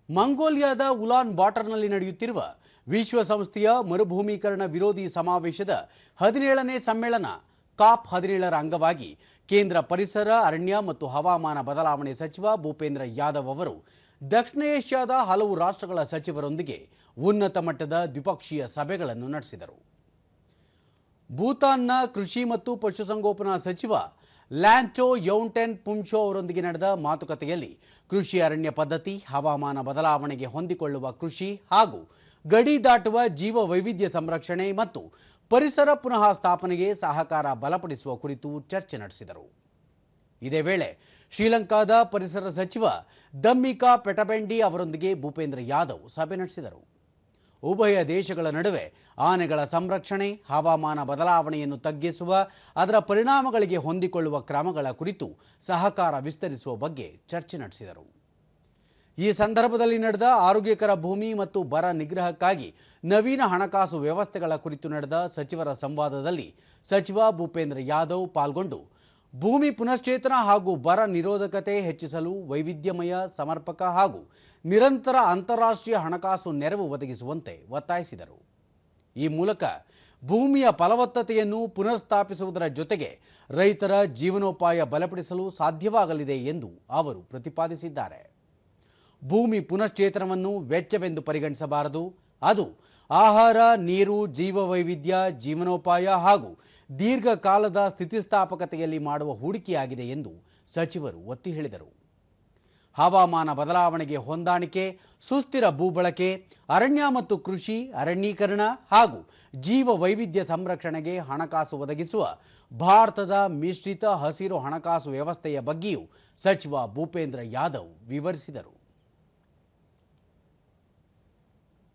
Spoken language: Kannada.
ಮಂಗೋಲಿಯಾದ ಉಲಾನ್ ಬಾಟರ್ನಲ್ಲಿ ನಡೆಯುತ್ತಿರುವ ವಿಶ್ವಸಂಸ್ಥೆಯ ಮರುಭೂಮೀಕರಣ ವಿರೋಧಿ ಸಮಾವೇಶದ 17ನೇ ಸಮ್ಮೇಳನ ಕಾಪ್ 17ರ ಅಂಗವಾಗಿ ಕೇಂದ್ರ ಪರಿಸರ ಅರಣ್ಯ ಮತ್ತು ಹವಾಮಾನ ಬದಲಾವಣೆ ಸಚಿವ ಭೂಪೇಂದ್ರ ಯಾದವ್ ಅವರು ದಕ್ಷಿಣ ಏಷ್ಯಾದ ಹಲವು ರಾಷ್ಟ್ರಗಳ ಸಚಿವರೊಂದಿಗೆ ಉನ್ನತ ಮಟ್ಟದ ದ್ವಿಪಕ್ಷೀಯ ಸಭೆಗಳನ್ನು ನಡೆಸಿದರು. ಭೂತಾನ್ನ ಕೃಷಿ ಮತ್ತು ಪಶುಸಂಗೋಪನಾ ಸಚಿವ ಲ್ಯಾಂಟೋ ಯೌಂಟೆನ್ ಪುಂಚೋ ಅವರೊಂದಿಗೆ ನಡೆದ ಮಾತುಕತೆಯಲ್ಲಿ ಕೃಷಿ ಅರಣ್ಯ ಪದ್ಧತಿ, ಹವಾಮಾನ ಬದಲಾವಣೆಗೆ ಹೊಂದಿಕೊಳ್ಳುವ ಕೃಷಿ ಹಾಗೂ ಗಡಿ ದಾಟುವ ಜೀವ ವೈವಿಧ್ಯ ಸಂರಕ್ಷಣೆ ಮತ್ತು ಪರಿಸರ ಪುನಃ ಸ್ಥಾಪನೆಗೆ ಸಹಕಾರ ಬಲಪಡಿಸುವ ಕುರಿತು ಚರ್ಚೆ ನಡೆಸಿದರು. ಇದೇ ವೇಳೆ ಶ್ರೀಲಂಕಾದ ಪರಿಸರ ಸಚಿವ ದಮ್ಮಿಕಾ ಪೆಟಬೆಂಡಿ ಅವರೊಂದಿಗೆ ಭೂಪೇಂದ್ರ ಯಾದವ್ ಸಭೆ ನಡೆಸಿದರು. ಉಭಯ ದೇಶಗಳ ನಡುವೆ ಆನೆಗಳ ಸಂರಕ್ಷಣೆ, ಹವಾಮಾನ ಬದಲಾವಣೆಯನ್ನು ತಗ್ಗಿಸುವ, ಅದರ ಪರಿಣಾಮಗಳಿಗೆ ಹೊಂದಿಕೊಳ್ಳುವ ಕ್ರಮಗಳ ಕುರಿತು ಸಹಕಾರ ವಿಸ್ತರಿಸುವ ಬಗ್ಗೆ ಚರ್ಚೆ ನಡೆಸಿದರು. ಈ ಸಂದರ್ಭದಲ್ಲಿ ನಡೆದ ಆರೋಗ್ಯಕರ ಭೂಮಿ ಮತ್ತು ಬರ ನಿಗ್ರಹಕ್ಕಾಗಿ ನವೀನ ಹಣಕಾಸು ವ್ಯವಸ್ಥೆಗಳ ಕುರಿತು ನಡೆದ ಸಚಿವರ ಸಂವಾದದಲ್ಲಿ ಸಚಿವ ಭೂಪೇಂದ್ರ ಯಾದವ್ ಪಾಲ್ಗೊಂಡು ಭೂಮಿ ಪುನಶ್ಚೇತನ ಹಾಗೂ ಬರ ನಿರೋಧಕತೆ ಹೆಚ್ಚಿಸಲು ವೈವಿಧ್ಯಮಯ, ಸಮರ್ಪಕ ಹಾಗೂ ನಿರಂತರ ಅಂತಾರಾಷ್ಟ್ರೀಯ ಹಣಕಾಸು ನೆರವು ಒದಗಿಸುವಂತೆ ಒತ್ತಾಯಿಸಿದರು. ಈ ಮೂಲಕ ಭೂಮಿಯ ಫಲವತ್ತತೆಯನ್ನು ಪುನರ್ಸ್ಥಾಪಿಸುವುದರ ಜೊತೆಗೆ ರೈತರ ಜೀವನೋಪಾಯ ಬಲಪಡಿಸಲು ಸಾಧ್ಯವಾಗಲಿದೆ ಎಂದು ಅವರು ಪ್ರತಿಪಾದಿಸಿದ್ದಾರೆ. ಭೂಮಿ ಪುನಶ್ಚೇತನವನ್ನು ವೆಚ್ಚವೆಂದು ಪರಿಗಣಿಸಬಾರದು. ಅದು ಆಹಾರ, ನೀರು, ಜೀವವೈವಿಧ್ಯ, ಜೀವನೋಪಾಯ ಹಾಗೂ ದೀರ್ಘಕಾಲದ ಸ್ಥಿತಿಸ್ಥಾಪಕತೆಯಲ್ಲಿ ಮಾಡುವ ಹೂಡಿಕೆಯಾಗಿದೆ ಎಂದು ಸಚಿವರು ಒತ್ತಿ ಹೇಳಿದರು. ಹವಾಮಾನ ಬದಲಾವಣೆಗೆ ಹೊಂದಾಣಿಕೆ, ಸುಸ್ಥಿರ ಭೂಬಳಕೆ, ಅರಣ್ಯ ಮತ್ತು ಕೃಷಿ, ಅರಣ್ಯೀಕರಣ ಹಾಗೂ ಜೀವ ವೈವಿಧ್ಯ ಸಂರಕ್ಷಣೆಗೆ ಹಣಕಾಸು ಒದಗಿಸುವ ಭಾರತದ ಮಿಶ್ರಿತ ಹಸಿರು ಹಣಕಾಸು ವ್ಯವಸ್ಥೆಯ ಬಗ್ಗೆಯೂ ಸಚಿವ ಭೂಪೇಂದ್ರ ಯಾದವ್ ವಿವರಿಸಿದರು.